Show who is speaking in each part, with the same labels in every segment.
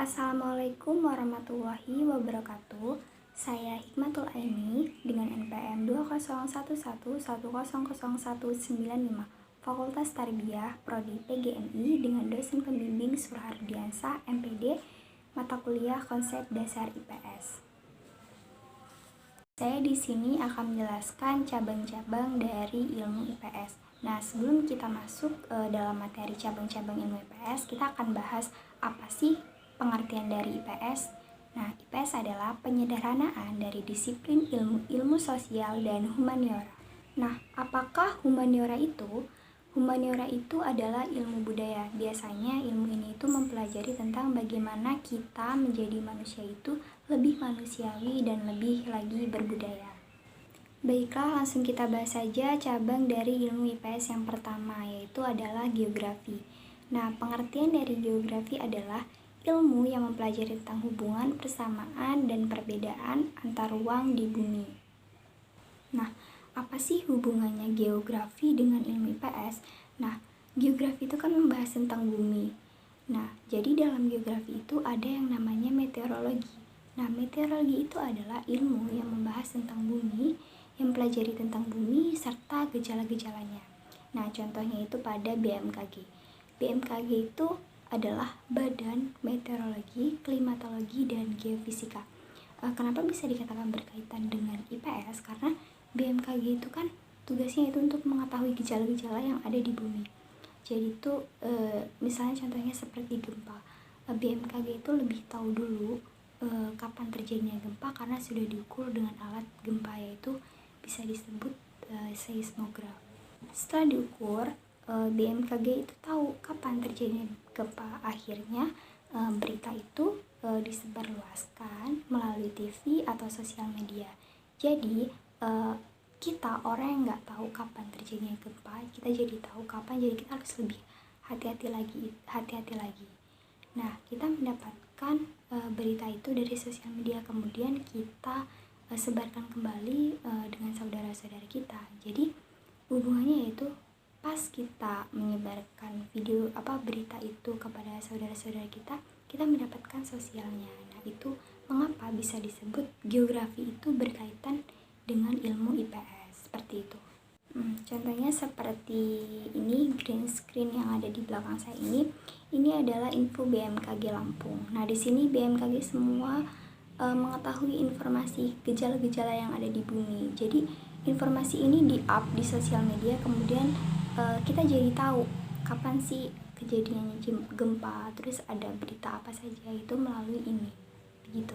Speaker 1: Assalamualaikum warahmatullahi wabarakatuh. Saya Hikmatul Aini dengan NPM 2011100195, Fakultas Tarbiyah Prodi PGMI dengan dosen pembimbing Suhardiansah MPD, mata kuliah Konsep Dasar IPS. Saya di sini akan menjelaskan cabang-cabang dari ilmu IPS. Nah, sebelum kita masuk dalam materi cabang-cabang ilmu IPS, kita akan bahas apa sih pengertian dari IPS. Nah, IPS adalah penyederhanaan dari disiplin ilmu sosial dan humaniora. Nah, apakah humaniora itu? Humaniora itu adalah ilmu budaya. Biasanya ilmu ini itu mempelajari tentang bagaimana kita menjadi manusia itu lebih manusiawi dan lebih lagi berbudaya. Baiklah, langsung kita bahas saja cabang dari ilmu IPS yang pertama, yaitu adalah geografi. Nah, pengertian dari geografi adalah ilmu yang mempelajari tentang hubungan, persamaan, dan perbedaan antar ruang di bumi. Nah, apa sih hubungannya geografi dengan ilmu IPS? Nah, geografi itu kan membahas tentang bumi. Nah, jadi dalam geografi itu ada yang namanya meteorologi. Nah, meteorologi itu adalah ilmu yang membahas tentang bumi, yang mempelajari tentang bumi serta gejala-gejalanya. Nah, contohnya itu pada BMKG. BMKG itu adalah Badan Meteorologi, Klimatologi, dan Geofisika. Kenapa bisa dikatakan berkaitan dengan IPS? Karena BMKG itu kan tugasnya itu untuk mengetahui gejala-gejala yang ada di bumi. Jadi itu misalnya contohnya seperti gempa. BMKG itu lebih tahu dulu kapan terjadinya gempa karena sudah diukur dengan alat gempa, yaitu bisa disebut seismograf. Setelah diukur, BMKG itu tahu kapan terjadinya gempa. Akhirnya berita itu disebarluaskan melalui TV atau sosial media. Jadi kita orang yang nggak tahu kapan terjadinya gempa, kita jadi tahu kapan. Jadi kita harus lebih hati-hati lagi. Nah, kita mendapatkan berita itu dari sosial media, kemudian kita sebarkan kembali dengan saudara-saudara kita. Jadi hubungannya yaitu pas kita menyebarkan berita itu kepada saudara-saudara kita mendapatkan sosialnya. Nah, itu mengapa bisa disebut geografi itu berkaitan dengan ilmu IPS, seperti itu. Contohnya seperti ini, green screen yang ada di belakang saya ini adalah info BMKG Lampung. Nah, di sini BMKG semua mengetahui informasi gejala-gejala yang ada di bumi. Jadi informasi ini di-up di sosial media, kemudian kita jadi tahu kapan sih kejadiannya gempa, terus ada berita apa saja itu melalui ini, begitu.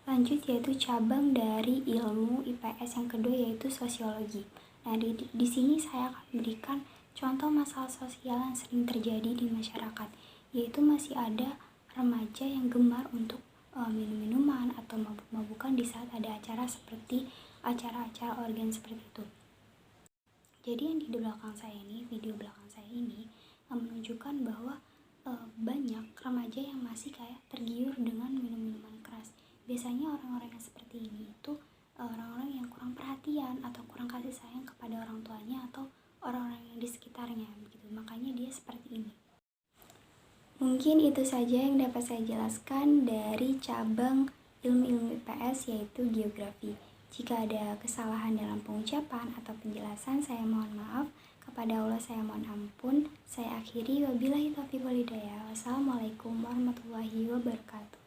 Speaker 1: Lanjut, yaitu cabang dari ilmu IPS yang kedua, yaitu sosiologi. Nah, di sini saya akan berikan contoh masalah sosial yang sering terjadi di masyarakat, yaitu masih ada remaja yang gemar untuk minum-minuman atau mabuk-mabukan di saat ada acara seperti acara-acara organ seperti itu. Jadi yang di belakang saya ini, video belakang saya ini menunjukkan bahwa banyak remaja yang masih kayak tergiur dengan minum-minuman keras. Biasanya orang-orang yang seperti ini itu orang-orang yang kurang perhatian atau kurang kasih sayang kepada orang tuanya atau orang-orang yang di sekitarnya, begitu. Makanya dia seperti ini. Mungkin itu saja yang dapat saya jelaskan dari cabang ilmu-ilmu IPS, yaitu geografi. Jika ada kesalahan dalam pengucapan atau penjelasan, saya mohon maaf. Kepada Allah saya mohon ampun. Saya akhiri, wabillahi taufiq wal hidayah. Wassalamualaikum warahmatullahi wabarakatuh.